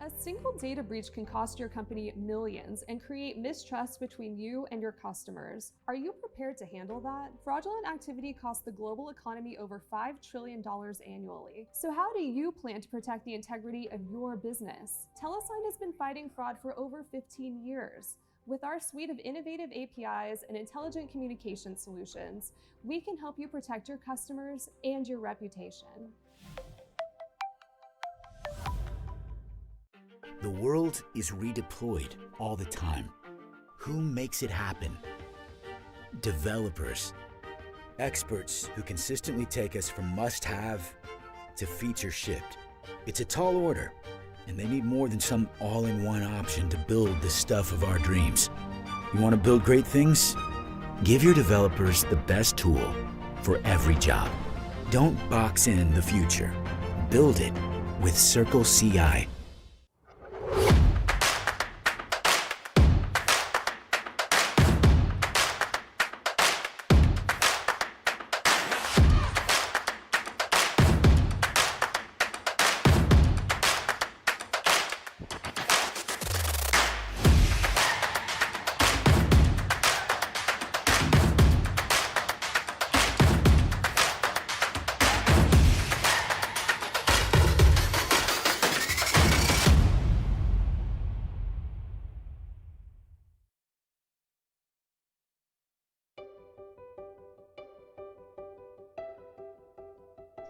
A single data breach can cost your company millions and create mistrust between you and your customers. Are you prepared to handle that? Fraudulent activity costs the global economy over $5 trillion annually. So how do you plan to protect the integrity of your business? TeleSign has been fighting fraud for over 15 years. With our suite of innovative APIs and intelligent communication solutions, we can help you protect your customers and your reputation. The world is redeployed all the time. Who makes it happen? Developers. Experts who consistently take us from must-have to feature shipped. It's a tall order, and they need more than some all-in-one option to build the stuff of our dreams. You want to build great things? Give your developers the best tool for every job. Don't box in the future. Build it with Circle CI.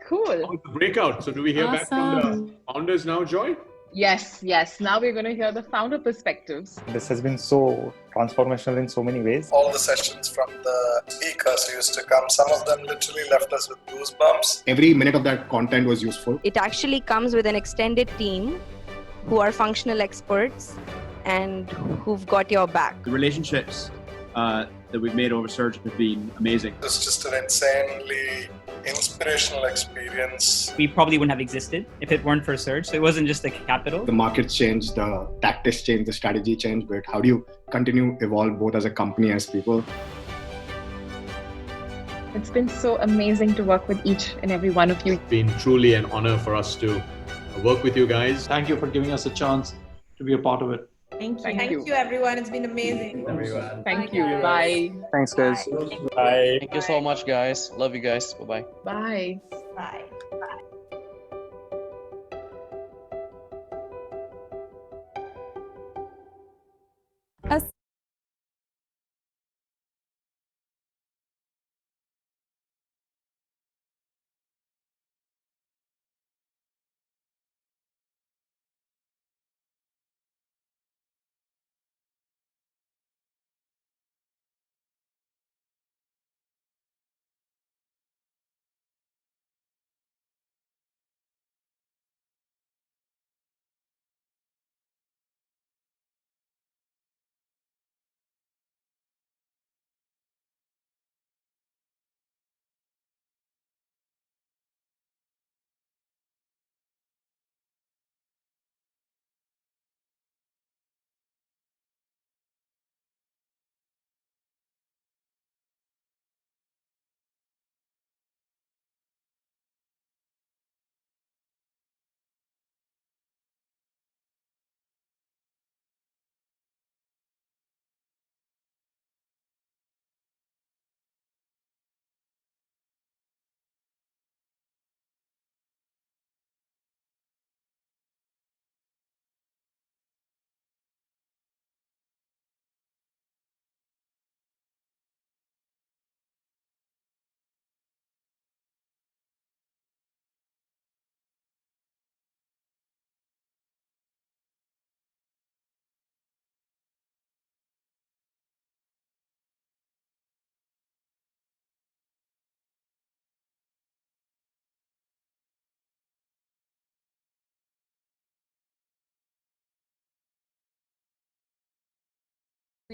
Cool. Oh, the breakout. So do we hear back from the founders now, Joy? Yes. Now we're going to hear the founder perspectives. This has been so transformational in so many ways. All the sessions from the speakers used to come, some of them literally left us with goosebumps. Every minute of that content was useful. It actually comes with an extended team who are functional experts and who've got your back. The relationships that we've made over Surge have been amazing. It's just an insanely inspirational experience. We probably wouldn't have existed if it weren't for Surge. So it wasn't just the capital. The markets changed, the tactics changed, the strategy changed, but how do you continue evolve both as a company, as people? It's been so amazing to work with each and every one of you. It's been truly an honor for us to work with you guys. Thank you for giving us a chance to be a part of it. Thank you. Thank you, everyone. It's been amazing. Everyone. Thank you. Bye. Thanks, guys. Bye. Thank you so much, guys. Love you guys. Bye-bye. Bye. Bye. A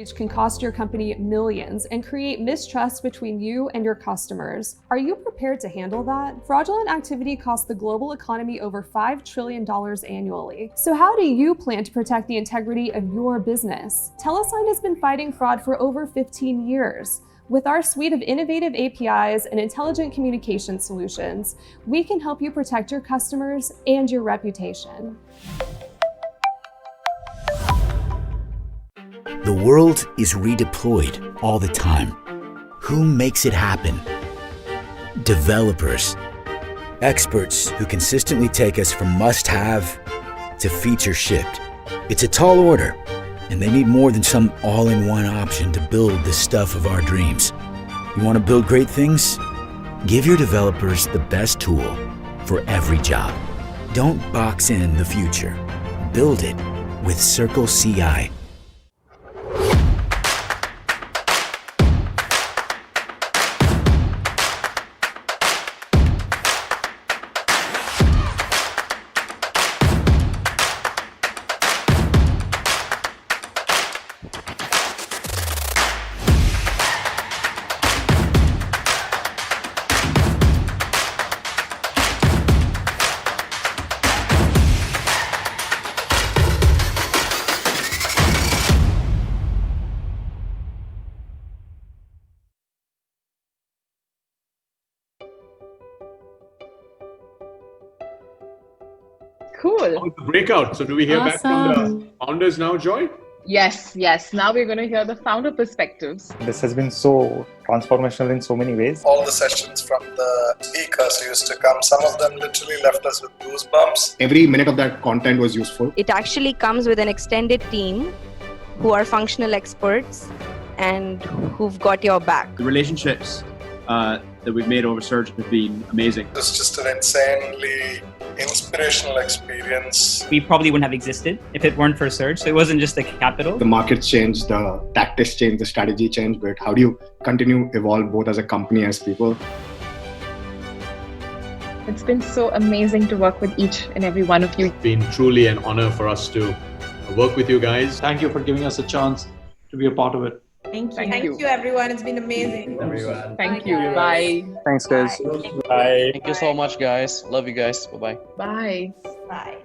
breach can cost your company millions and create mistrust between you and your customers. Are you prepared to handle that? Fraudulent activity costs the global economy over $5 trillion annually. So how do you plan to protect the integrity of your business? TeleSign has been fighting fraud for over 15 years. With our suite of innovative APIs and intelligent communication solutions, we can help you protect your customers and your reputation. world is redeployed all the time. Who makes it happen? Developers. Experts who consistently take us from must-have to feature-shipped. It's a tall order, and they need more than some all-in-one option to build the stuff of our dreams. You want to build great things? Give your developers the best tool for every job. Don't box in the future. Build it with Circle CI. Cool. Breakout. So do we hear back from the founders now, Joy? Yes. Now we're going to hear the founder perspectives. This has been so transformational in so many ways. All the sessions from the speakers who used to come, some of them literally left us with goosebumps. Every minute of that content was useful. It actually comes with an extended team who are functional experts and who've got your back. The relationships that we've made over Surge have been amazing. It was just an insanely inspirational experience. We probably wouldn't have existed if it weren't for Surge. So it wasn't just the capital. The markets changed, the tactics changed, the strategy changed, but how do you continue evolve both as a company, as people? It's been so amazing to work with each and every one of you. It's been truly an honor for us to work with you guys. Thank you for giving us a chance to be a part of it. Thank you, everyone. It's been amazing. Thank you. Bye. Thanks, guys. Bye. Thank you so much, guys. Love you guys. Bye-bye. Bye. Bye.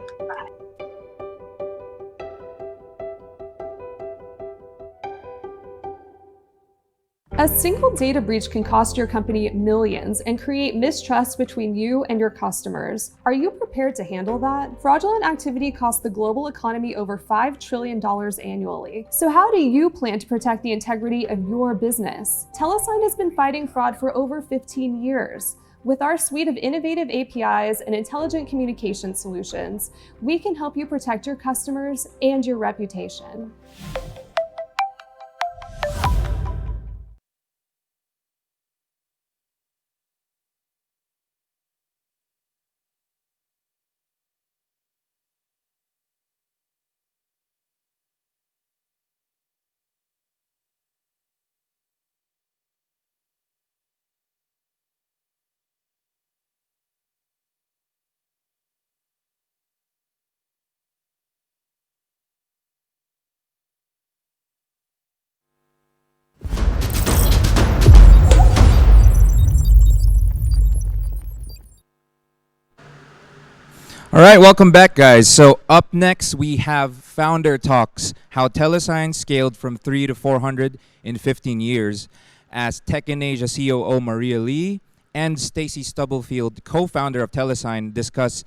A single data breach can cost your company millions and create mistrust between you and your customers. Are you prepared to handle that? Fraudulent activity costs the global economy over $5 trillion annually. So how do you plan to protect the integrity of your business? TeleSign has been fighting fraud for over 15 years. With our suite of innovative APIs and intelligent communication solutions, we can help you protect your customers and your reputation. All right, welcome back, guys. So up next, we have Founder Talks, how TeleSign scaled from 3 to 400 in 15 years, as Tech in Asia COO Maria Lee and Stacy Stubblefield, co-founder of TeleSign, discuss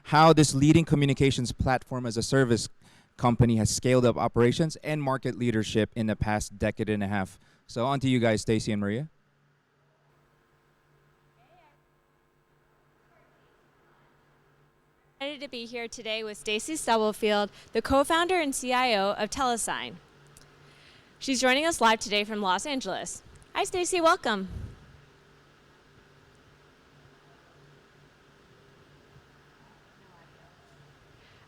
how this leading communications platform as a service company has scaled up operations and market leadership in the past decade and a half. So on to you guys, Stacy and Maria. Excited to be here today with Stacy Stubblefield, the co-founder and CIO of TeleSign. She's joining us live today from Los Angeles. Hi, Stacy. Welcome.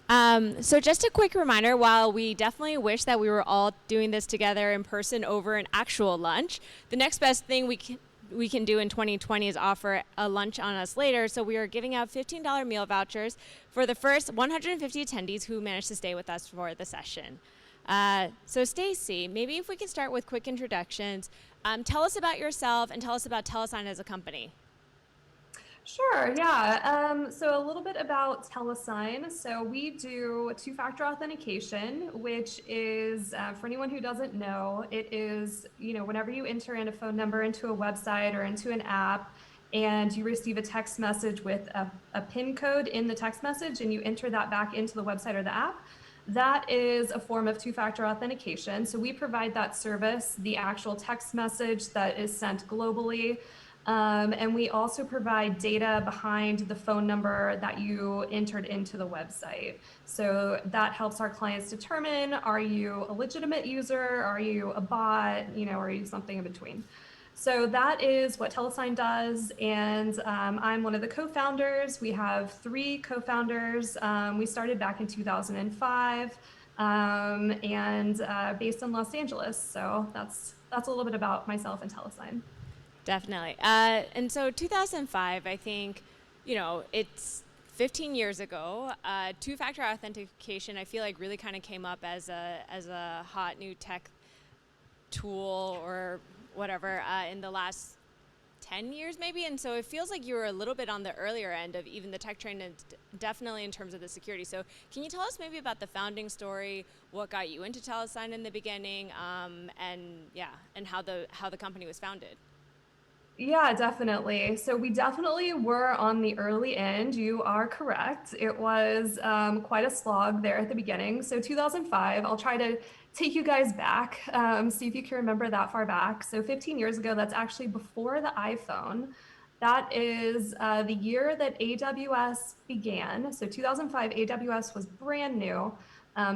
So just a quick reminder, while we definitely wish that we were all doing this together in person over an actual lunch, the next best thing we can do in 2020 is offer a lunch on us later. So we are giving out $15 meal vouchers for the first 150 attendees who manage to stay with us for the session. So Stacy, maybe if we can start with quick introductions, tell us about yourself and tell us about TeleSign as a company. Sure, yeah. So a little bit about TeleSign. So we do two-factor authentication, which is, for anyone who doesn't know, it is, whenever you enter in a phone number into a website or into an app, and you receive a text message with a PIN code in the text message, and you enter that back into the website or the app, That is a form of two-factor authentication. So we provide that service, the actual text message that is sent globally. And we also provide data behind the phone number that you entered into the website. So that helps our clients determine, are you a legitimate user? Are you a bot? Are you something in between? So that is what TeleSign does, and I'm one of the co-founders. We have 3 co-founders. We started back in 2005, and based in Los Angeles. So that's a little bit about myself and TeleSign. Definitely. And so 2005, I think, it's 15 years ago. Two-factor authentication, I feel like, really kind of came up as a hot new tech tool or whatever in the last 10 years maybe. And so it feels like you were a little bit on the earlier end of even the tech train, and definitely in terms of the security. So can you tell us maybe about the founding story, what got you into TeleSign in the beginning, and how the company was founded? Yeah, definitely. So we definitely were on the early end. You are correct. It was quite a slog there at the beginning. So 2005, I'll try to take you guys back, see if you can remember that far back. So 15 years ago, that's actually before the iPhone. That is the year that AWS began. So 2005, AWS was brand new.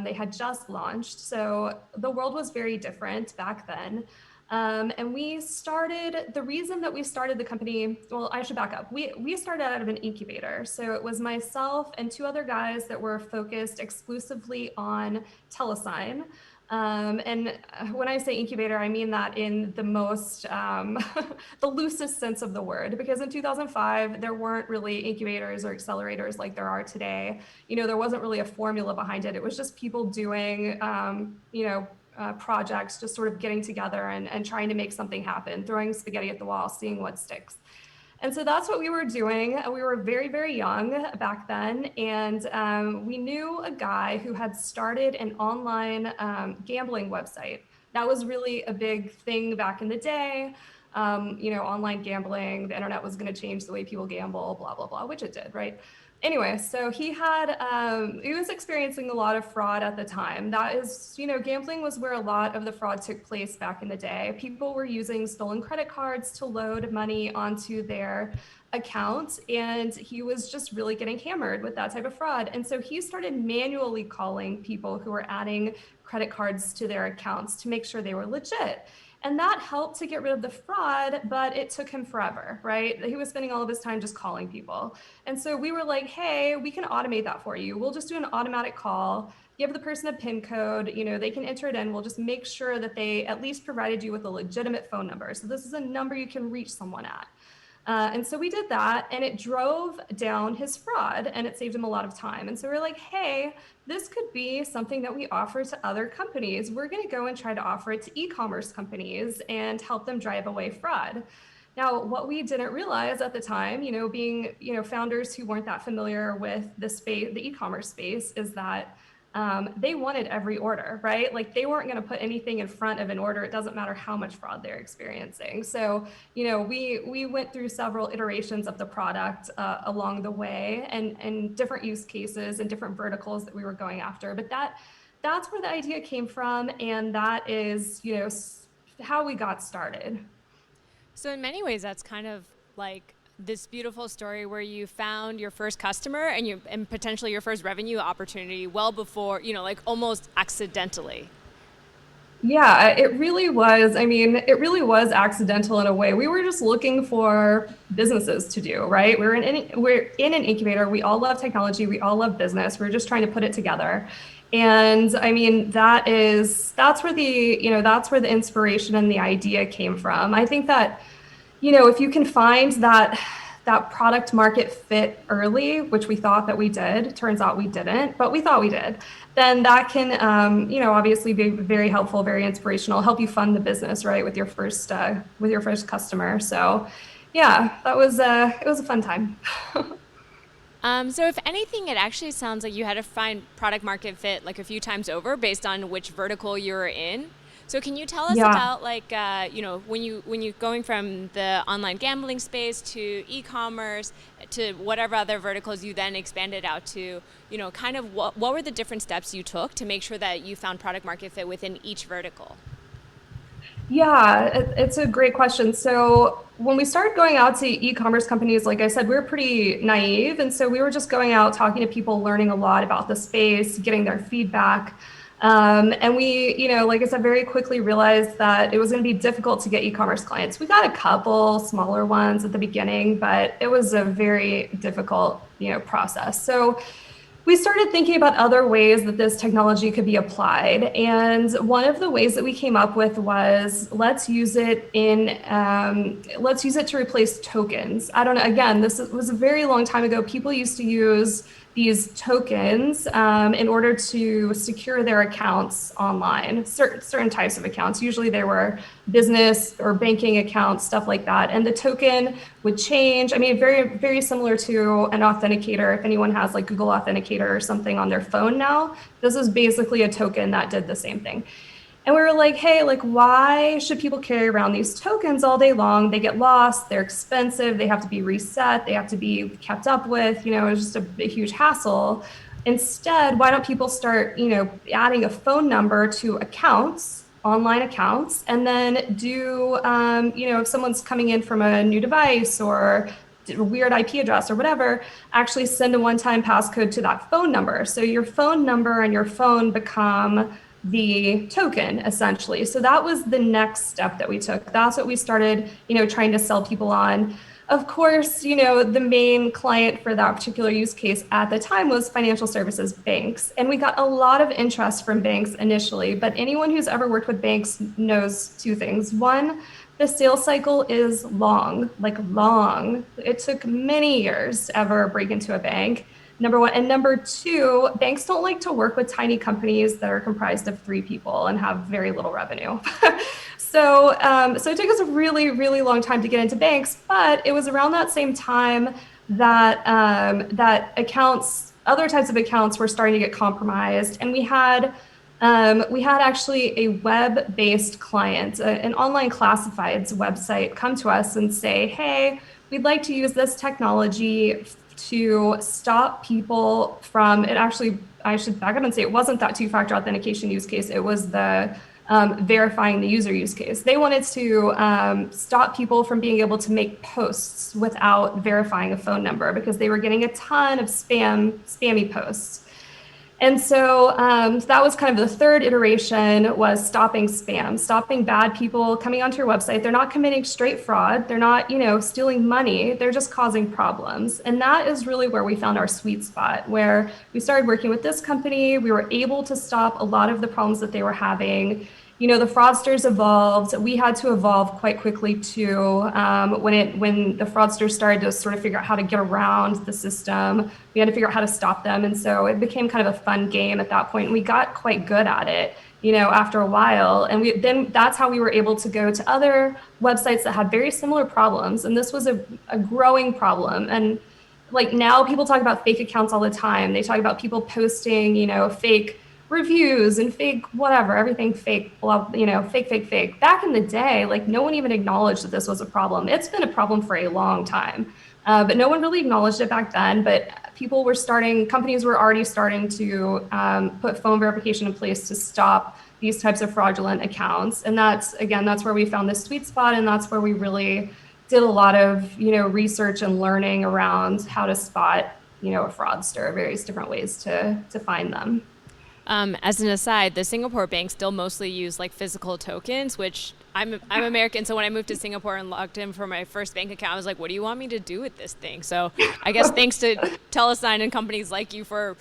They had just launched. So the world was very different back then. And the reason that we started the company, well, I should back up. We started out of an incubator. So it was myself and 2 other guys that were focused exclusively on TeleSign. And when I say incubator, I mean that in the most, the loosest sense of the word, because in 2005, there weren't really incubators or accelerators like there are today. There wasn't really a formula behind it. It was just people doing, projects, just sort of getting together and trying to make something happen, throwing spaghetti at the wall, seeing what sticks. And so that's what we were doing. We were very, very young back then. And we knew a guy who had started an online gambling website. That was really a big thing back in the day. Online gambling, the internet was going to change the way people gamble, blah, blah, blah, which it did, right? Anyway, so he was experiencing a lot of fraud at the time. That is, gambling was where a lot of the fraud took place back in the day. People were using stolen credit cards to load money onto their accounts, and he was just really getting hammered with that type of fraud. And so he started manually calling people who were adding credit cards to their accounts to make sure they were legit. And that helped to get rid of the fraud, but it took him forever, right? He was spending all of his time just calling people. And so we were like, hey, we can automate that for you. We'll just do an automatic call, give the person a PIN code, they can enter it in. We'll just make sure that they at least provided you with a legitimate phone number. So this is a number you can reach someone at. And so we did that, and it drove down his fraud, and it saved him a lot of time. And so we're like, hey, this could be something that we offer to other companies. We're going to go and try to offer it to e-commerce companies and help them drive away fraud. Now, what we didn't realize at the time, being founders who weren't that familiar with the space, the e-commerce space, is that they wanted every order, right? Like they weren't going to put anything in front of an order. It doesn't matter how much fraud they're experiencing. So, we went through several iterations of the product along the way, and different use cases and different verticals that we were going after. But that's where the idea came from, and that is, how we got started. So in many ways, that's kind of like this beautiful story where you found your first customer and potentially your first revenue opportunity well before, almost accidentally. Yeah, it really was. I mean, it really was accidental in a way. We were just looking for businesses to do, right? We're in an incubator. We all love technology. We all love business. We're just trying to put it together. And I mean, that's where the inspiration and the idea came from. I think that, if you can find that product market fit early, which we thought that we did, turns out we didn't, but we thought we did, then that can, obviously be very helpful, very inspirational, help you fund the business, right, with your first customer. So yeah, it was a fun time. So if anything, it actually sounds like you had to find product market fit like a few times over based on which vertical you were in. So can you tell us about like when you going from the online gambling space to e-commerce to whatever other verticals you then expanded out to, kind of what were the different steps you took to make sure that you found product market fit within each vertical? Yeah, it's a great question. So when we started going out to e-commerce companies, like I said, we were pretty naive. And so we were just going out, talking to people, learning a lot about the space, getting their feedback. And we, like I said, very quickly realized that it was going to be difficult to get e-commerce clients. We got a couple smaller ones at the beginning, but it was a very difficult, process. So we started thinking about other ways that this technology could be applied. And one of the ways that we came up with was let's use it to replace tokens. I don't know, again, was a very long time ago. People used to use these tokens in order to secure their accounts online, certain types of accounts. Usually they were business or banking accounts, stuff like that. And the token would change. I mean, very, very similar to an authenticator. If anyone has like Google Authenticator or something on their phone now, this is basically a token that did the same thing. And we were like, hey, like, why should people carry around these tokens all day long? They get lost, they're expensive, they have to be reset, they have to be kept up with, it's just a huge hassle. Instead, why don't people start, adding a phone number to accounts, online accounts, and then do, if someone's coming in from a new device or a weird IP address or whatever, actually send a one-time passcode to that phone number. So your phone number and your phone become the token, essentially. So that was the next step that we took. That's what we started, trying to sell people on. Of course, the main client for that particular use case at the time was financial services banks. And we got a lot of interest from banks initially, but anyone who's ever worked with banks knows two things. One, the sales cycle is long. It took many years to ever break into a bank. Number one. And number two, banks don't like to work with tiny companies that are comprised of 3 people and have very little revenue. So it took us a really, really long time to get into banks, but it was around that same time that other types of accounts were starting to get compromised. And we had actually a web-based client, an online classifieds website, come to us and say, hey, we'd like to use this technology to stop people from it. Actually, I should back up and say it wasn't that 2-factor authentication use case. It was the verifying the user use case. They wanted to stop people from being able to make posts without verifying a phone number because they were getting a ton of spammy posts. And so that was kind of the third iteration, was stopping spam, stopping bad people coming onto your website. They're not committing straight fraud. They're not, stealing money. They're just causing problems. And that is really where we found our sweet spot, where we started working with this company. We were able to stop a lot of the problems that they were having. The fraudsters evolved. We had to evolve quite quickly too. When the fraudsters started to sort of figure out how to get around the system, we had to figure out how to stop them. And so it became kind of a fun game at that point. And we got quite good at it, after a while. And then that's how we were able to go to other websites that had very similar problems. And this was a growing problem. And like now people talk about fake accounts all the time. They talk about people posting, fake reviews and fake whatever, everything fake, fake. Back in the day, like no one even acknowledged that this was a problem. It's been a problem for a long time, but no one really acknowledged it back then. But companies were already starting to put phone verification in place to stop these types of fraudulent accounts. And that's where we found this sweet spot. And that's where we really did a lot of, research and learning around how to spot, a fraudster, various different ways to find them. As an aside, the Singapore banks still mostly use like physical tokens, which I'm American. So when I moved to Singapore and logged in for my first bank account, I was like, what do you want me to do with this thing? So I guess thanks to TeleSign and companies like you for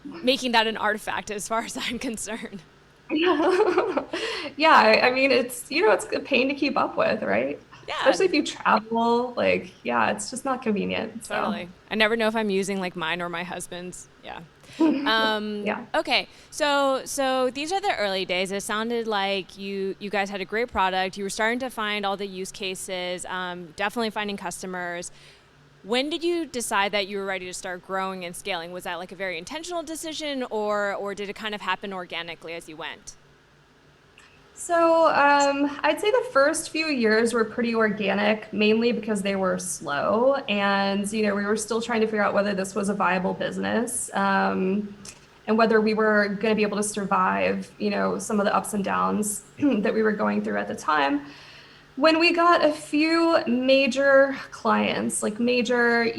making that an artifact as far as I'm concerned. Yeah, I mean, it's a pain to keep up with, right? Yeah. Especially if you travel, it's just not convenient. So. Totally. I never know if I'm using like mine or my husband's. Yeah. Yeah. Okay. So these are the early days. It sounded like you guys had a great product. You were starting to find all the use cases, definitely finding customers. When did you decide that you were ready to start growing and scaling? Was that like a very intentional decision or did it kind of happen organically as you went? So I'd say the first few years were pretty organic, mainly because they were slow, and we were still trying to figure out whether this was a viable business, and whether we were going to be able to survive, some of the ups and downs that we were going through at the time. When we got a few major clients, like major,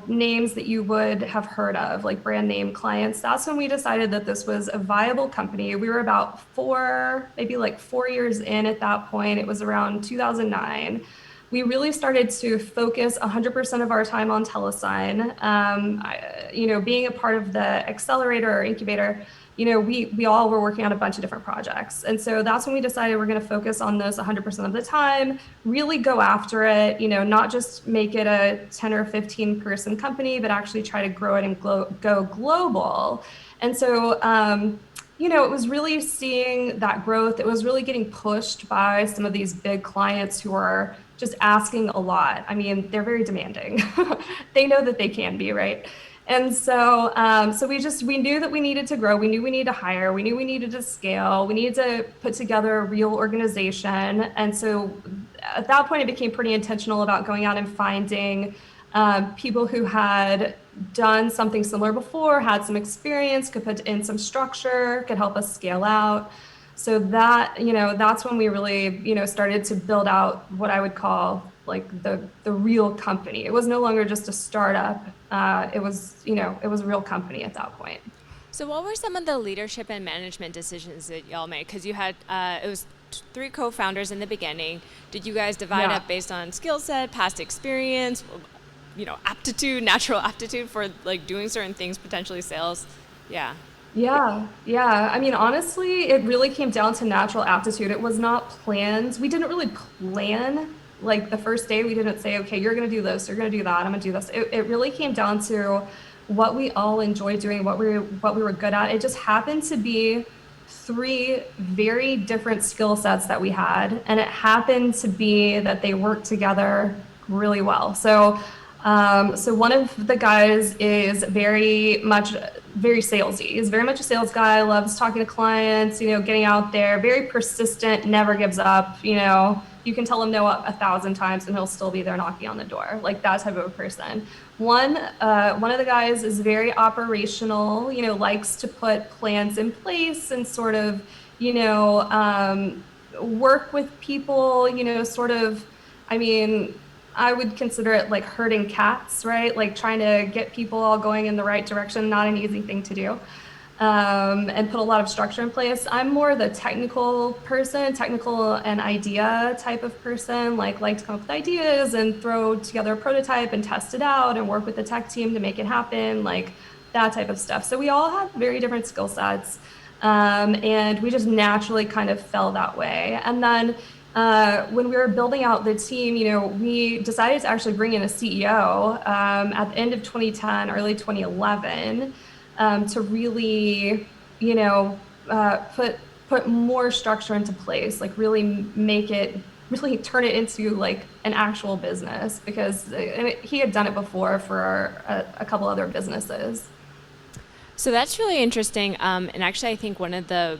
names that you would have heard of, like brand name clients, that's when we decided that this was a viable company. We were about maybe like 4 years in at that point. It was around 2009. We really started to focus 100% of our time on TeleSign. Being a part of the accelerator or incubator, we all were working on a bunch of different projects. And so that's when we decided we're going to focus on those 100% of the time, really go after it, not just make it a 10 or 15 person company, but actually try to grow it and go global. And so, it was really seeing that growth. It was really getting pushed by some of these big clients who are just asking a lot. I mean, they're very demanding. They know that they can be, right? And so, we knew that we needed to grow. We knew we needed to hire. We knew we needed to scale. We needed to put together a real organization. And so, at that point, it became pretty intentional about going out and finding people who had done something similar before, had some experience, could put in some structure, could help us scale out. So that's when we really, started to build out what I would call like the real company. It was no longer just a startup. It was a real company at that point. So what were some of the leadership and management decisions that y'all made? Because you had, it was 3 co-founders in the beginning. Did you guys divide up based on skill set, past experience, aptitude, natural aptitude for like doing certain things, potentially sales? Yeah. I mean, honestly, it really came down to natural aptitude. It was not planned. We didn't really plan. Like the first day, we didn't say, okay, you're going to do this, you're going to do that, I'm going to do this. It really came down to what we all enjoyed doing, what we were good at. It just happened to be 3 very different skill sets that we had, and it happened to be that they worked together really well. So one of the guys is very salesy. He's very much a sales guy, loves talking to clients, getting out there, very persistent, never gives up. You can tell him no 1,000 times and he'll still be there knocking on the door, like that type of a person. One of the guys is very operational, likes to put plans in place and sort of, work with people, I would consider it like herding cats, right? Like trying to get people all going in the right direction, not an easy thing to do. And put a lot of structure in place. I'm more the technical person, technical and idea type of person, like to come up with ideas and throw together a prototype and test it out and work with the tech team to make it happen, like that type of stuff. So we all have very different skill sets, and we just naturally kind of fell that way. And then when we were building out the team, we decided to actually bring in a CEO at the end of 2010, early 2011. To really, put more structure into place, like really turn it into like an actual business, because he had done it before for a couple other businesses. So that's really interesting. And actually, I think one of the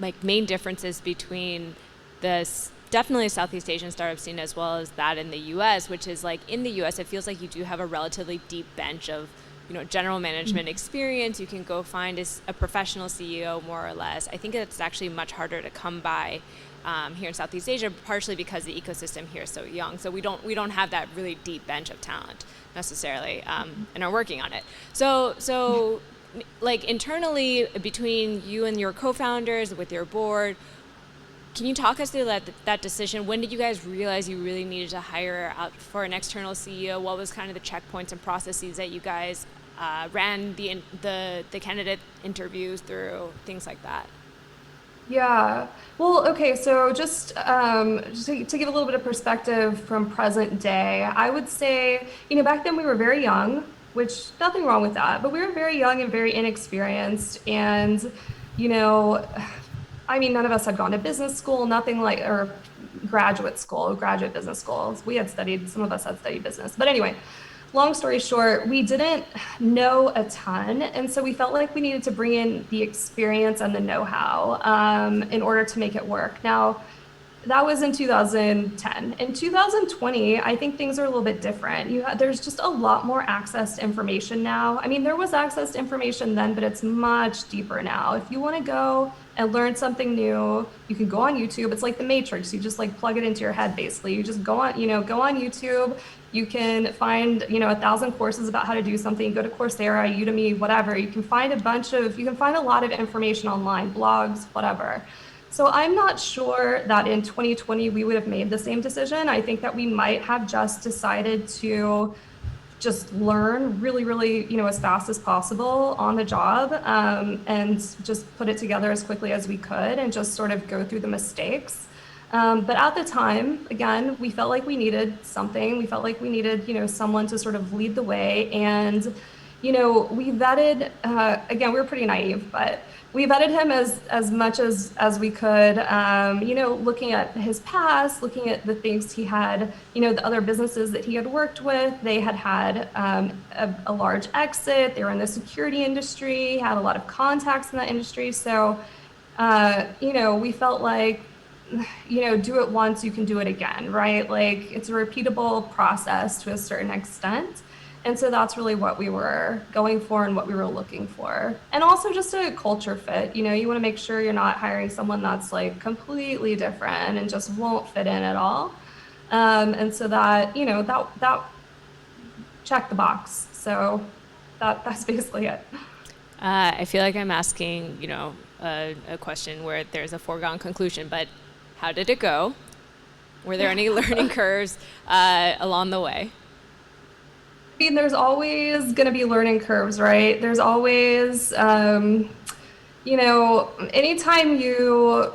like main differences between this definitely Southeast Asian startup scene as well as that in the U.S., which is like in the U.S., it feels like you do have a relatively deep bench of general management experience. You can go find a professional CEO more or less. I think it's actually much harder to come by here in Southeast Asia, partially because the ecosystem here is so young. So we don't have that really deep bench of talent necessarily, and are working on it. So like internally between you and your co-founders with your board, can you talk us through that decision? When did you guys realize you really needed to hire out for an external CEO? What was kind of the checkpoints and processes that you guys ran the candidate interviews through, things like that? Yeah. Well, okay. So just to give a little bit of perspective from present day, I would say, back then we were very young, which nothing wrong with that, but we were very young and very inexperienced, and none of us had gone to business school, graduate business schools. Some of us had studied business. But anyway, long story short, we didn't know a ton. And so we felt like we needed to bring in the experience and the know-how in order to make it work. Now, that was in 2010. In 2020, I think things are a little bit different. There's just a lot more access to information now. I mean, there was access to information then, but it's much deeper now. If you want to go and learn something new, you can go on YouTube. It's like the Matrix. You just like plug it into your head, basically. You just go on YouTube. You can find, 1,000 courses about how to do something. Go to Coursera, Udemy, whatever. You can find a lot of information online, blogs, whatever. So I'm not sure that in 2020 we would have made the same decision. I think that we might have just decided to just learn really, really, as fast as possible on the job, and just put it together as quickly as we could and just sort of go through the mistakes. But at the time, again, we felt like we needed something. We felt like we needed, someone to sort of lead the way. And, we vetted, again, we were pretty naive, but we vetted him as much as we could, looking at his past, looking at the things he had, the other businesses that he had worked with. They had a large exit. They were in the security industry, had a lot of contacts in that industry. So, we felt like, do it once, you can do it again, right? Like it's a repeatable process to a certain extent. And so that's really what we were going for and what we were looking for. And also just a culture fit. You want to make sure you're not hiring someone that's like completely different and just won't fit in at all. And so that, that checked the box. So that's basically it. I feel like I'm asking, a question where there's a foregone conclusion, but how did it go? Were there any learning curves along the way? I mean, there's always going to be learning curves, right? There's always, anytime you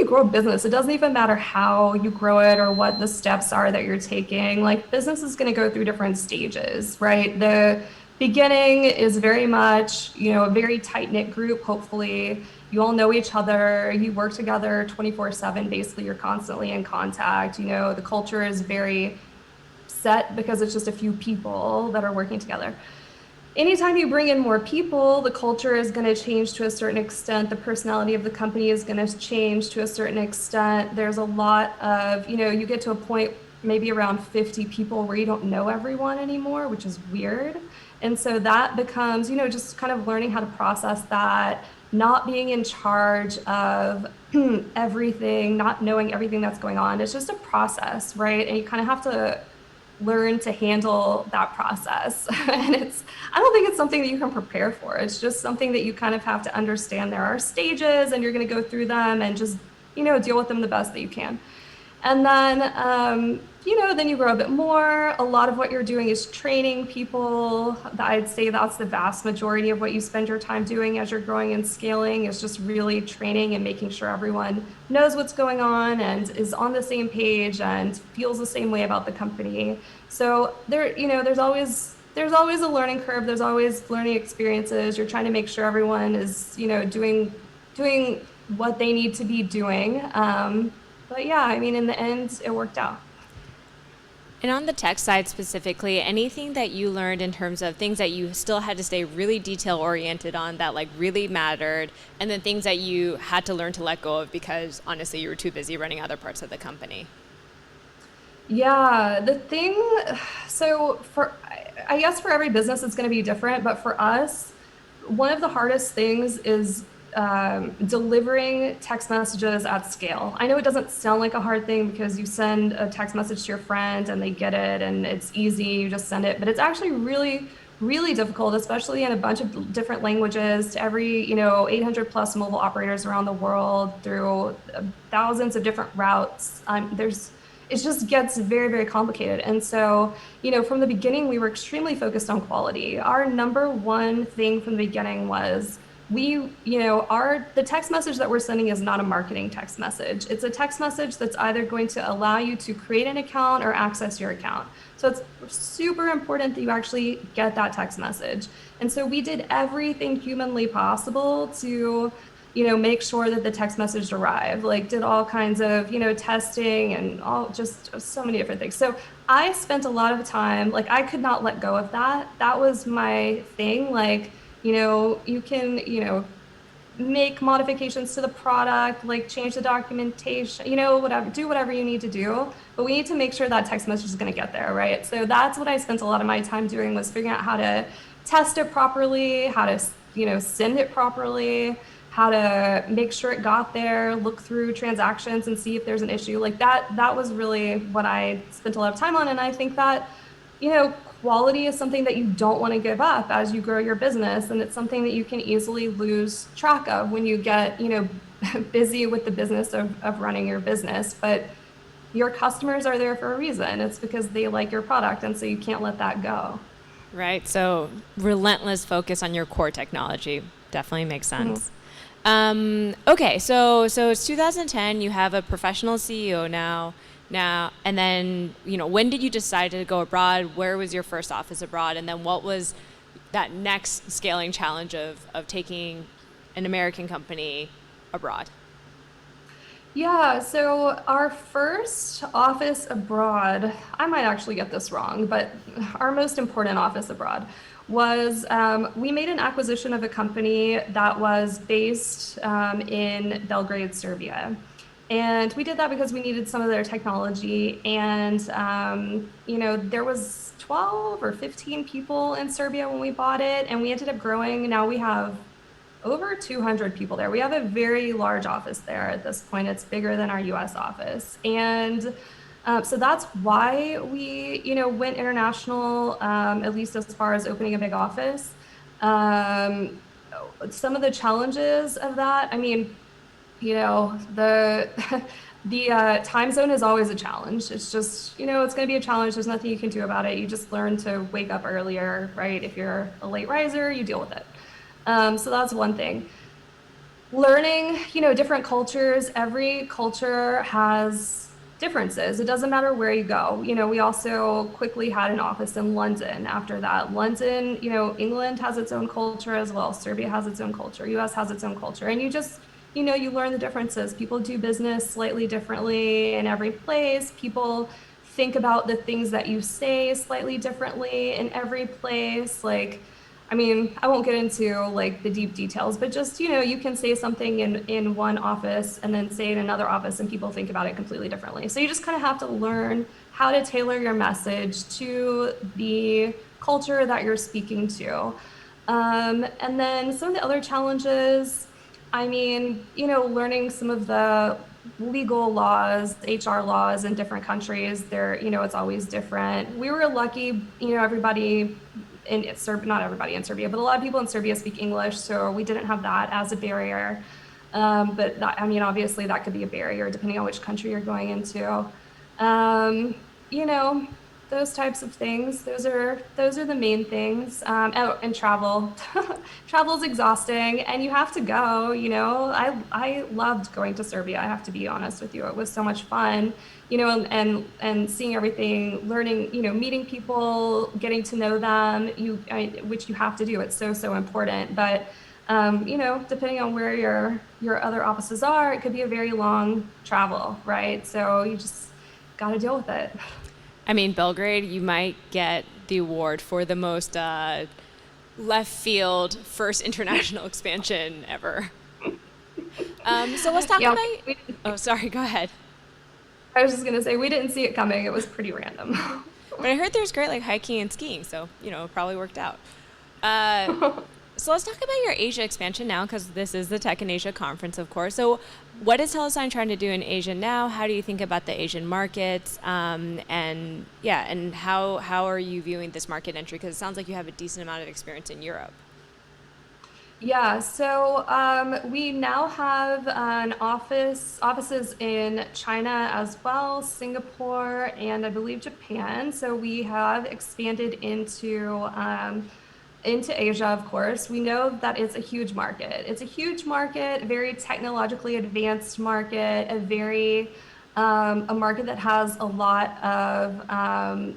grow a business, it doesn't even matter how you grow it or what the steps are that you're taking. Like business is going to go through different stages, right? The beginning is very much, a very tight-knit group, hopefully. You all know each other, you work together 24/7, basically you're constantly in contact. The culture is very set because it's just a few people that are working together. Anytime you bring in more people, the culture is going to change to a certain extent. The personality of the company is going to change to a certain extent. There's a lot of, you get to a point maybe around 50 people where you don't know everyone anymore, which is weird. And so that becomes, just kind of learning how to process that, not being in charge of everything, not knowing everything that's going on. It's just a process, right? And you kind of have to learn to handle that process. And I don't think it's something that you can prepare for. It's just something that you kind of have to understand. There are stages and you're going to go through them and just, deal with them the best that you can. And then, then you grow a bit more. A lot of what you're doing is training people. I'd say that's the vast majority of what you spend your time doing as you're growing and scaling, is just really training and making sure everyone knows what's going on and is on the same page and feels the same way about the company. So there's always a learning curve. There's always learning experiences. You're trying to make sure everyone is, doing what they need to be doing. But yeah, I mean, in the end, it worked out. And on the tech side specifically, anything that you learned in terms of things that you still had to stay really detail oriented on that like really mattered, and then things that you had to learn to let go of because honestly you were too busy running other parts of the company? Yeah, so I guess for every business it's going to be different, but for us, one of the hardest things is delivering text messages at scale. I know it doesn't sound like a hard thing because you send a text message to your friend and they get it and it's easy, you just send it, but it's actually really, really difficult, especially in a bunch of different languages, to every, 800 plus mobile operators around the world through thousands of different routes. It just gets very, very complicated. And so, from the beginning, we were extremely focused on quality. Our number one thing from the beginning was the text message that we're sending is not a marketing text message. It's a text message that's either going to allow you to create an account or access your account. So it's super important that you actually get that text message. And so we did everything humanly possible to make sure that the text message arrived, like did all kinds of, testing and all, just so many different things. So I spent a lot of time, like I could not let go of that. That was my thing. Like, you can, make modifications to the product, like change the documentation, whatever, do whatever you need to do. But we need to make sure that text message is going to get there, right? So that's what I spent a lot of my time doing, was figuring out how to test it properly, how to, send it properly, how to make sure it got there, look through transactions and see if there's an issue. Like that was really what I spent a lot of time on. And I think that, quality is something that you don't want to give up as you grow your business. And it's something that you can easily lose track of when you get, busy with the business of running your business. But your customers are there for a reason. It's because they like your product. And so you can't let that go. Right. So relentless focus on your core technology definitely makes sense. Okay. So it's 2010. You have a professional CEO now, and then, when did you decide to go abroad? Where was your first office abroad? And then what was that next scaling challenge of taking an American company abroad? Yeah, so our first office abroad, I might actually get this wrong, but our most important office abroad was we made an acquisition of a company that was based in Belgrade, Serbia. And we did that because we needed some of their technology. And, there was 12 or 15 people in Serbia when we bought it, and we ended up growing. Now we have over 200 people there. We have a very large office there at this point. It's bigger than our US office. And so that's why we, went international, at least as far as opening a big office. Some of the challenges of that, the time zone is always a challenge. It's just, it's going to be a challenge. There's nothing you can do about it. You just learn to wake up earlier, right? If you're a late riser, you deal with it. So that's one thing. Learning, different cultures. Every culture has differences. It doesn't matter where you go. We also quickly had an office in London after that. London, England has its own culture as well. Serbia has its own culture. US has its own culture. And you just, you learn the differences. People do business slightly differently in every place. People think about the things that you say slightly differently in every place. Like, I won't get into like the deep details, but just, you can say something in one office and then say it in another office and people think about it completely differently. So you just kind of have to learn how to tailor your message to the culture that you're speaking to. And then some of the other challenges, learning some of the legal laws, HR laws in different countries, it's always different. We were lucky, everybody in Serbia, not everybody in Serbia, but a lot of people in Serbia speak English, so we didn't have that as a barrier. But that, obviously that could be a barrier depending on which country you're going into. Those types of things. Those are the main things. And travel. Travel is exhausting, and you have to go. I loved going to Serbia. I have to be honest with you. It was so much fun. And seeing everything, learning. Meeting people, getting to know them. Which you have to do. It's so important. But depending on where your other offices are, it could be a very long travel, right? So you just got to deal with it. Belgrade, you might get the award for the most left field first international expansion ever. So let's talk about... Oh, sorry, go ahead. I was just going to say, we didn't see it coming. It was pretty random. But I heard there's great hiking and skiing, so, it probably worked out. So let's talk about your Asia expansion now, because this is the Tech in Asia conference, of course. So what is TeleSign trying to do in Asia now? How do you think about the Asian markets? And how are you viewing this market entry? Because it sounds like you have a decent amount of experience in Europe. Yeah, so we now have offices in China as well, Singapore, and I believe Japan. So we have expanded into Asia, of course. We know that it's a huge market. It's a huge market, a very technologically advanced market, a market that has a lot of,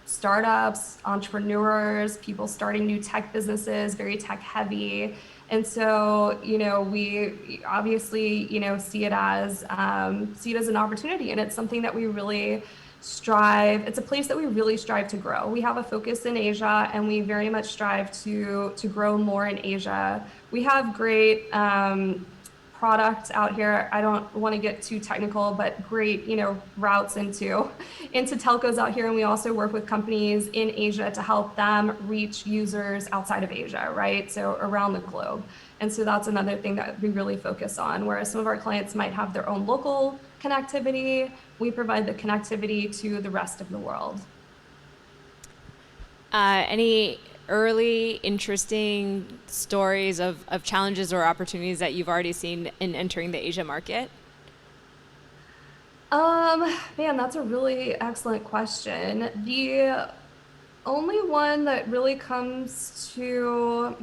startups, entrepreneurs, people starting new tech businesses, very tech heavy. And so, we obviously, see it as an opportunity, and it's something that we really strive. It's a place that we really strive to grow. We have a focus in Asia, and we very much strive to grow more in Asia. We have great products out here. I don't want to get too technical, but great, routes into telcos out here. And we also work with companies in Asia to help them reach users outside of Asia, right? So around the globe. And so that's another thing that we really focus on, whereas some of our clients might have their own local connectivity, we provide the connectivity to the rest of the world. Any early interesting stories of challenges or opportunities that you've already seen in entering the Asia market? Man, that's a really excellent question. The only one that really comes to,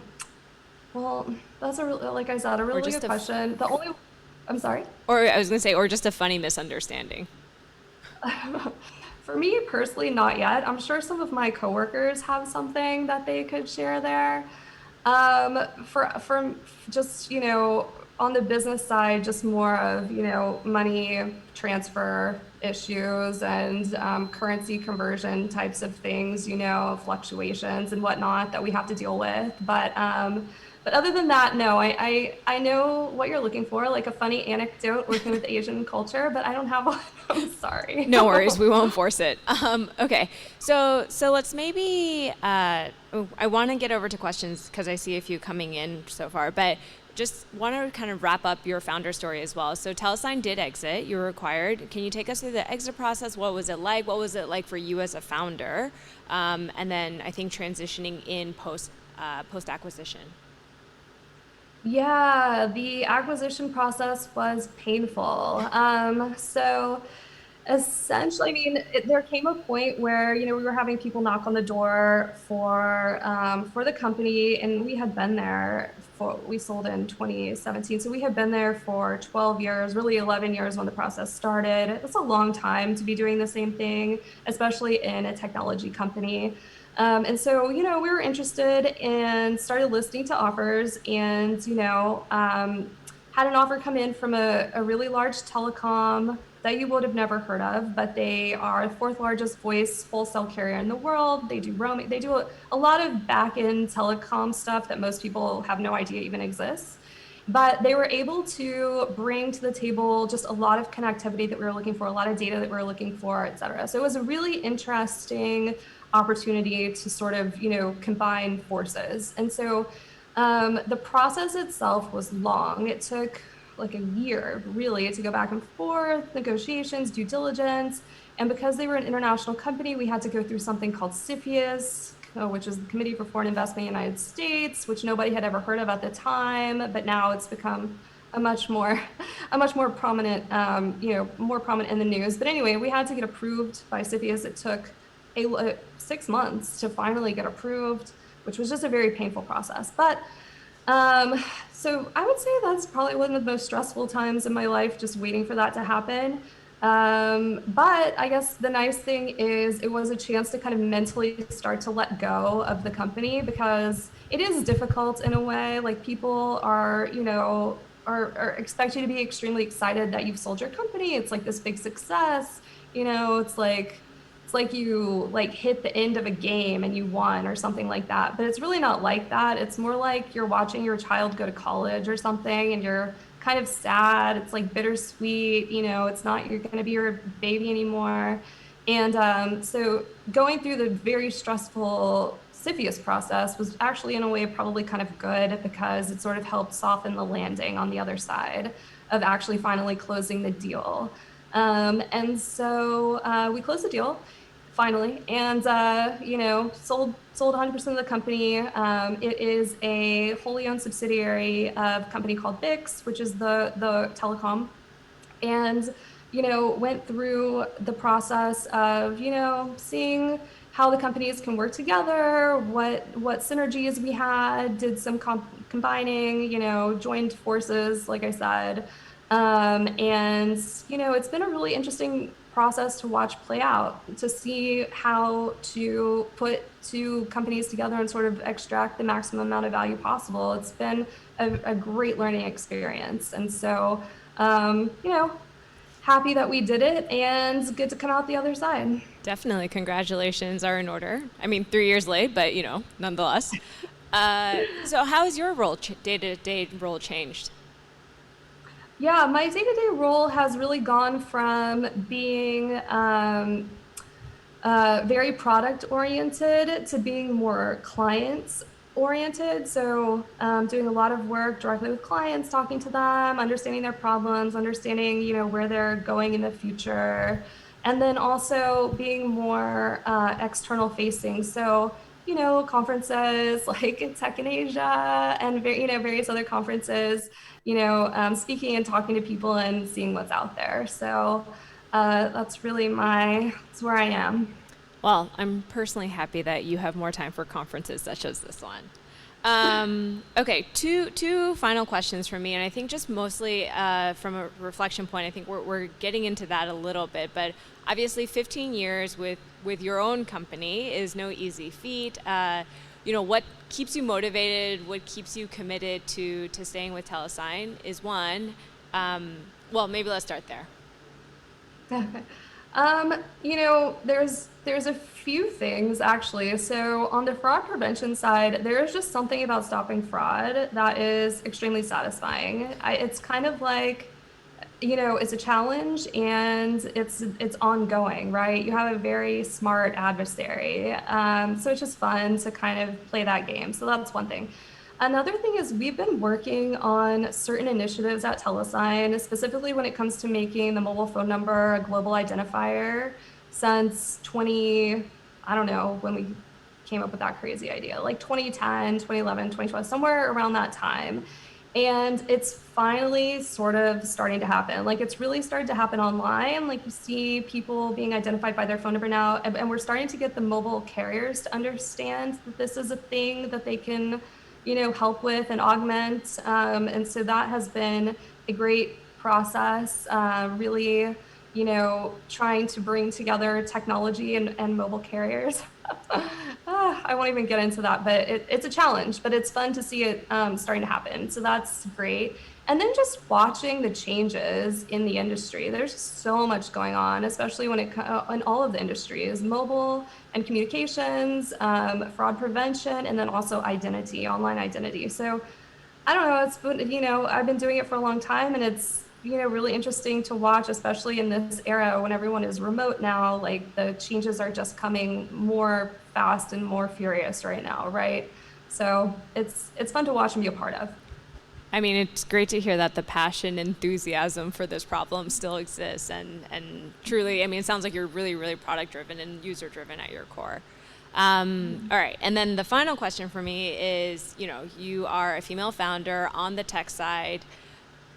well, that's like I said, a really good question. I'm sorry? Or I was going to say, or just a funny misunderstanding. For me personally, not yet. I'm sure some of my coworkers have something that they could share there. For just, on the business side, just more of, money transfer issues and currency conversion types of things, fluctuations and whatnot that we have to deal with. But other than that, no, I know what you're looking for, like a funny anecdote working with Asian culture, but I don't have one. I'm sorry. No worries, we won't force it. Okay, so let's maybe, I want to get over to questions because I see a few coming in so far, but just want to kind of wrap up your founder story as well. So TeleSign did exit, you were acquired. Can you take us through the exit process? What was it like? What was it like for you as a founder? And then I think transitioning in post-acquisition. Yeah, the acquisition process was painful. So essentially, I mean, there came a point where, we were having people knock on the door for the company, and we had been there we sold in 2017. So we had been there for 12 years, really 11 years when the process started. It's a long time to be doing the same thing, especially in a technology company. And so, we were interested and started listening to offers, and, had an offer come in from a really large telecom that you would have never heard of, but they are the fourth largest voice wholesale carrier in the world. They do roaming. They do a lot of back-end telecom stuff that most people have no idea even exists. But they were able to bring to the table just a lot of connectivity that we were looking for, a lot of data that we were looking for, et cetera. So it was a really interesting opportunity to sort of, combine forces. And so the process itself was long. It took like a year, really, to go back and forth, negotiations, due diligence. And because they were an international company, we had to go through something called CFIUS, which is the Committee for Foreign Investment in the United States, which nobody had ever heard of at the time, but now it's become a much more prominent, more prominent in the news. But anyway, we had to get approved by CFIUS. It took 6 months to finally get approved, which was just a very painful process. But so I would say that's probably one of the most stressful times in my life, just waiting for that to happen. But I guess the nice thing is it was a chance to kind of mentally start to let go of the company, because it is difficult in a way. Like, people are, are expect you to be extremely excited that you've sold your company. It's like this big success, it's like you hit the end of a game and you won or something like that. But it's really not like that. It's more like you're watching your child go to college or something, and you're kind of sad. It's like bittersweet, it's not you're going to be your baby anymore. And so going through the very stressful CFIUS process was actually, in a way, probably kind of good, because it sort of helped soften the landing on the other side of actually finally closing the deal. And so we closed the deal finally, and sold 100% of the company. It is a wholly owned subsidiary of a company called BIX, which is the telecom, and went through the process of seeing how the companies can work together, what synergies we had, did some combining, joined forces, like I said. And, it's been a really interesting process to watch play out, to see how to put two companies together and sort of extract the maximum amount of value possible. It's been a great learning experience. And so, happy that we did it and good to come out the other side. Definitely. Congratulations are in order. I mean, 3 years late, but, nonetheless. So how has your day-to-day role changed? Yeah, my day-to-day role has really gone from being very product-oriented to being more client-oriented. So doing a lot of work directly with clients, talking to them, understanding their problems, understanding, where they're going in the future. And then also being more external facing. So, conferences like Tech in Asia and, various other conferences, speaking and talking to people and seeing what's out there. So that's really that's where I am. Well, I'm personally happy that you have more time for conferences such as this one. Okay, two final questions from me, and I think just mostly from a reflection point, I think we're getting into that a little bit, but obviously 15 years with your own company is no easy feat. What keeps you motivated, what keeps you committed to staying with TeleSign is one. Well, maybe let's start there. There's a few things actually. So on the fraud prevention side, there's just something about stopping fraud that is extremely satisfying. It's kind of like, it's a challenge and it's ongoing, right? You have a very smart adversary. So it's just fun to kind of play that game. So that's one thing. Another thing is we've been working on certain initiatives at TeleSign, specifically when it comes to making the mobile phone number a global identifier since I don't know when we came up with that crazy idea, like 2010, 2011, 2012, somewhere around that time. And it's finally sort of starting to happen. Like it's really started to happen online. Like you see people being identified by their phone number now, and we're starting to get the mobile carriers to understand that this is a thing that they can help with and augment. And so that has been a great process, really, trying to bring together technology and mobile carriers. I won't even get into that, but it's a challenge, but it's fun to see it starting to happen. So that's great. And then just watching the changes in the industry. There's so much going on, especially when in all of the industries, mobile and communications, fraud prevention, and then also identity, online identity. So I don't know, it's been, I've been doing it for a long time, and it's, really interesting to watch, especially in this era when everyone is remote now. Like the changes are just coming more fast and more furious right now, right? So it's fun to watch and be a part of. I mean, it's great to hear that the passion, enthusiasm for this problem still exists, and truly, I mean, it sounds like you're really, really product-driven and user-driven at your core. All right, and then the final question for me is, you are a female founder on the tech side.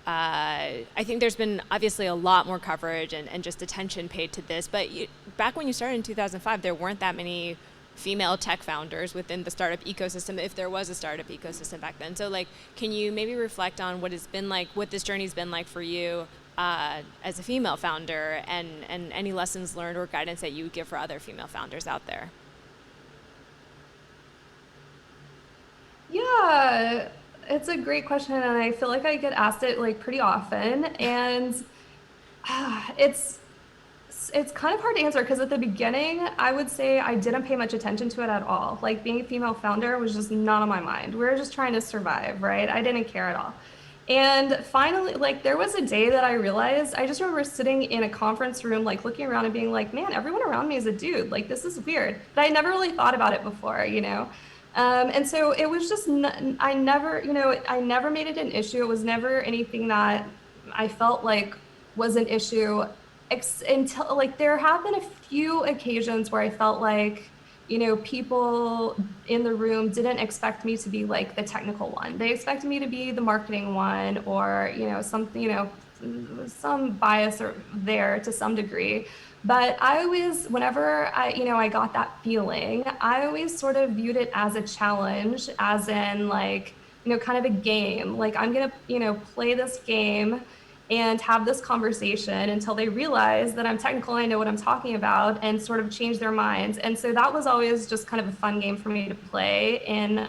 I think there's been obviously a lot more coverage and just attention paid to this, but back when you started in 2005, there weren't that many female tech founders within the startup ecosystem, if there was a startup ecosystem back then. So can you maybe reflect on what it's been like, what this journey's been like for you as a female founder, and any lessons learned or guidance that you would give for other female founders out there? Yeah, it's a great question, and I feel like I get asked it pretty often, and it's kind of hard to answer because at the beginning, I would say I didn't pay much attention to it at all. Like being a female founder was just not on my mind. We were just trying to survive, right? I didn't care at all. And finally, there was a day that I realized, I just remember sitting in a conference room, looking around and being like, man, everyone around me is a dude. This is weird. But I never really thought about it before, And so it was just, I never made it an issue. It was never anything that I felt like was an issue until there have been a few occasions where I felt like, people in the room didn't expect me to be the technical one. They expected me to be the marketing one, or, some bias there to some degree. But I always, whenever I got that feeling, I always sort of viewed it as a challenge, as in kind of a game. I'm gonna, play this game, and have this conversation until they realize that I'm technical and I know what I'm talking about, and sort of change their minds. And so that was always just kind of a fun game for me to play in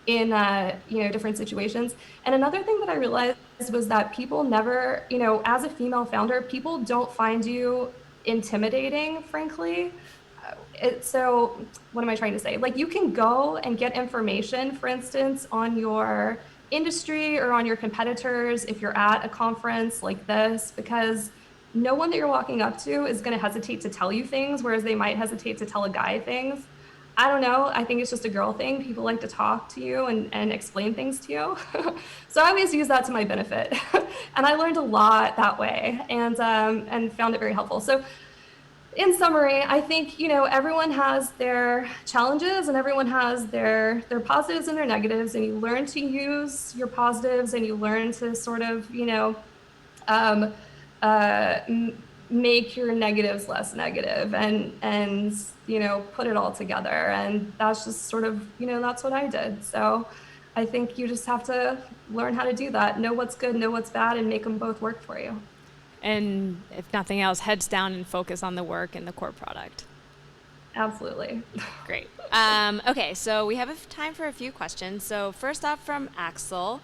different situations. And another thing that I realized was that people never, as a female founder, people don't find you intimidating, frankly. So what am I trying to say? Like, you can go and get information, for instance, on your industry or on your competitors if you're at a conference like this, because no one that you're walking up to is going to hesitate to tell you things, whereas they might hesitate to tell a guy things. I don't know. I think it's just a girl thing. People like to talk to you and explain things to you. So I always use that to my benefit. And I learned a lot that way, and found it very helpful. So in summary, I think, everyone has their challenges and everyone has their positives and their negatives, and you learn to use your positives and you learn to sort of, make your negatives less negative and put it all together. And that's just sort of, that's what I did. So I think you just have to learn how to do that, know what's good, know what's bad, and make them both work for you. And if nothing else, heads down and focus on the work and the core product. Absolutely. Great. Okay, so we have time for a few questions. So first off, from Axel.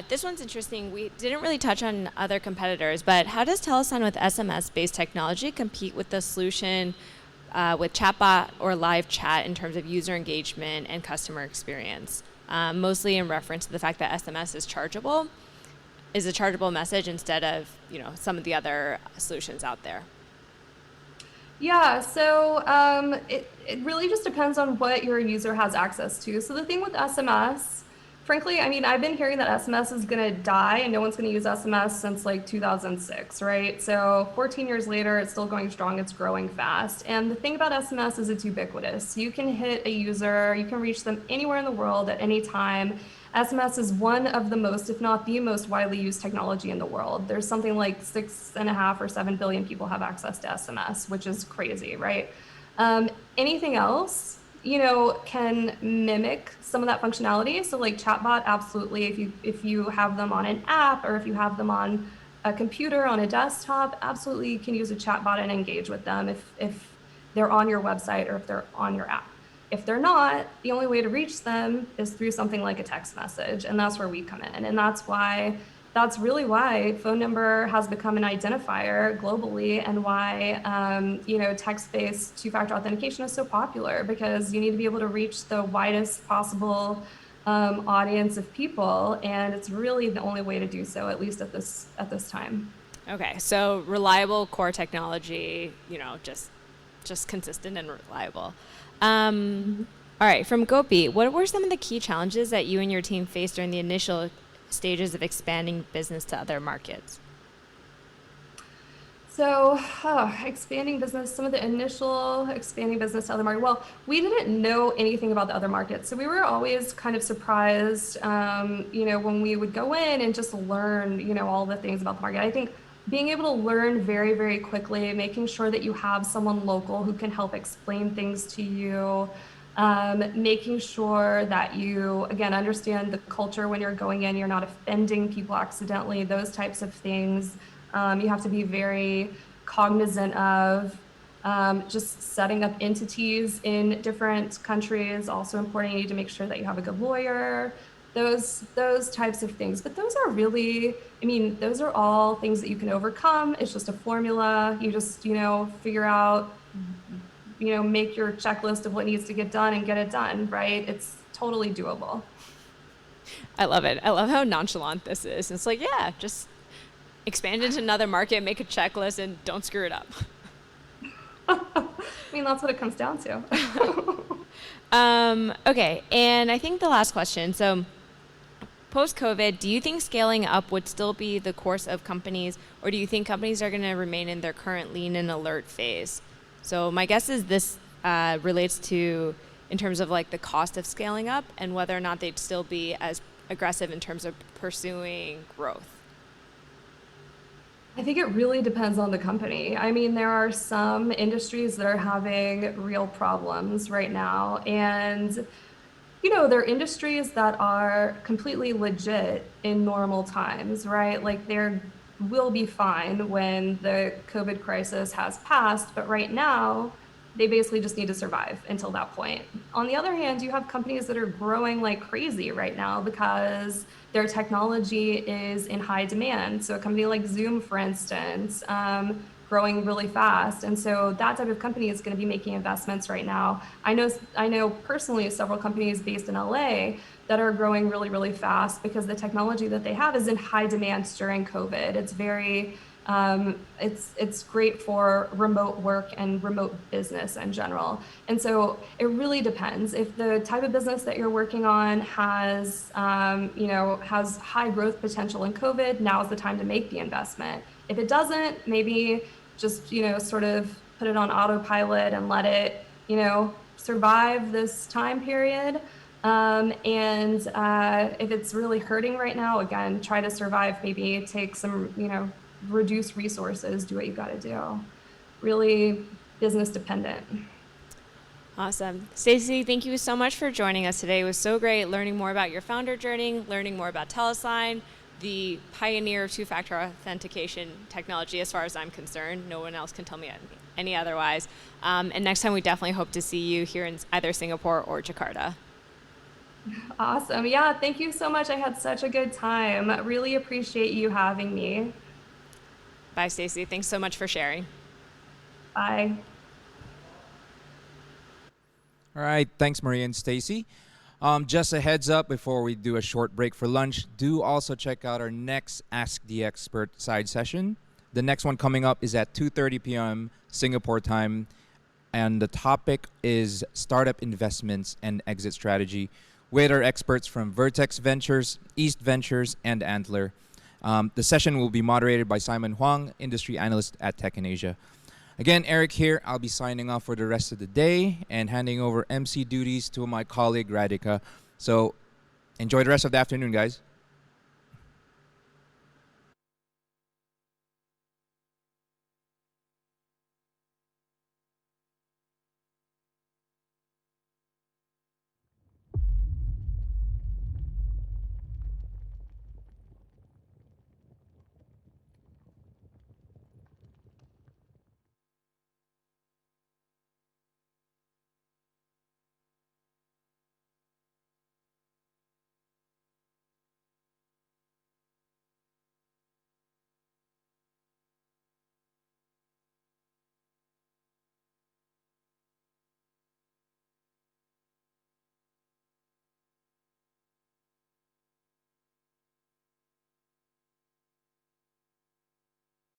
This one's interesting. We didn't really touch on other competitors, but how does TeleSign with SMS-based technology compete with the solution with chatbot or live chat in terms of user engagement and customer experience? Mostly in reference to the fact that SMS is a chargeable message instead of, some of the other solutions out there. Yeah, so it really just depends on what your user has access to. So the thing with SMS, frankly, I've been hearing that SMS is going to die and no one's going to use SMS since like 2006, right? So 14 years later, it's still going strong, it's growing fast. And the thing about SMS is it's ubiquitous. You can hit a user, you can reach them anywhere in the world at any time. SMS is one of the most, if not the most widely used technology in the world. There's something like 6.5 or 7 billion people have access to SMS, which is crazy, right? Anything else, can mimic some of that functionality. So like chatbot, absolutely. If you have them on an app or if you have them on a computer, on a desktop, absolutely you can use a chatbot and engage with them if they're on your website or if they're on your app. If they're not, the only way to reach them is through something like a text message, and that's where we come in. And that's really why phone number has become an identifier globally, and why text-based two-factor authentication is so popular, because you need to be able to reach the widest possible audience of people, and it's really the only way to do so, at least at this time. Okay, so reliable core technology, just consistent and reliable. All right, from Gopi, what were some of the key challenges that you and your team faced during the initial stages of expanding business to other markets? So expanding business, some of the initial expanding business to other markets. Well, we didn't know anything about the other markets. So we were always kind of surprised, when we would go in and just learn, all the things about the market. I think being able to learn very, very quickly, making sure that you have someone local who can help explain things to you, making sure that you, again, understand the culture when you're going in, you're not offending people accidentally, those types of things. You have to be very cognizant of just setting up entities in different countries. Also important, you need to make sure that you have a good lawyer, those types of things. But those are really, those are all things that you can overcome. It's just a formula. You just, figure out, make your checklist of what needs to get done and get it done, right? It's totally doable. I love it. I love how nonchalant this is. It's like, yeah, just expand into another market, make a checklist, and don't screw it up. That's what it comes down to. Okay, and I think the last question. So post-COVID, do you think scaling up would still be the course of companies, or do you think companies are going to remain in their current lean and alert phase? So my guess is this relates to, in terms of like the cost of scaling up and whether or not they'd still be as aggressive in terms of pursuing growth. I think it really depends on the company. There are some industries that are having real problems right now. And, they're industries that are completely legit in normal times, right? Like they're will be fine when the COVID crisis has passed, but right now they basically just need to survive until that point. On the other hand, you have companies that are growing like crazy right now because their technology is in high demand. So a company like Zoom, for instance, growing really fast. And so that type of company is going to be making investments right now. I know personally several companies based in LA that are growing really, really fast because the technology that they have is in high demand during COVID. It's very, it's great for remote work and remote business in general. And so it really depends. If the type of business that you're working on has, has high growth potential in COVID, now is the time to make the investment. If it doesn't, maybe just, sort of put it on autopilot and let it, survive this time period. If it's really hurting right now, again, try to survive, maybe take some, reduce resources, do what you got to do. Really business dependent. Awesome. Stacy, thank you so much for joining us today. It was so great learning more about your founder journey, learning more about TeleSign, the pioneer of two-factor authentication technology as far as I'm concerned. No one else can tell me any otherwise. And next time we definitely hope to see you here in either Singapore or Jakarta. Awesome. Yeah, thank you so much. I had such a good time. Really appreciate you having me. Bye, Stacy. Thanks so much for sharing. Bye. All right, thanks, Maria and Stacy. Just a heads up before we do a short break for lunch, do also check out our next Ask the Expert side session. The next one coming up is at 2:30 p.m. Singapore time, and the topic is startup investments and exit strategy with our experts from Vertex Ventures, East Ventures, and Antler. The session will be moderated by Simon Huang, industry analyst at Tech in Asia. Again, Eric here. I'll be signing off for the rest of the day and handing over MC duties to my colleague Radhika. So enjoy the rest of the afternoon, guys.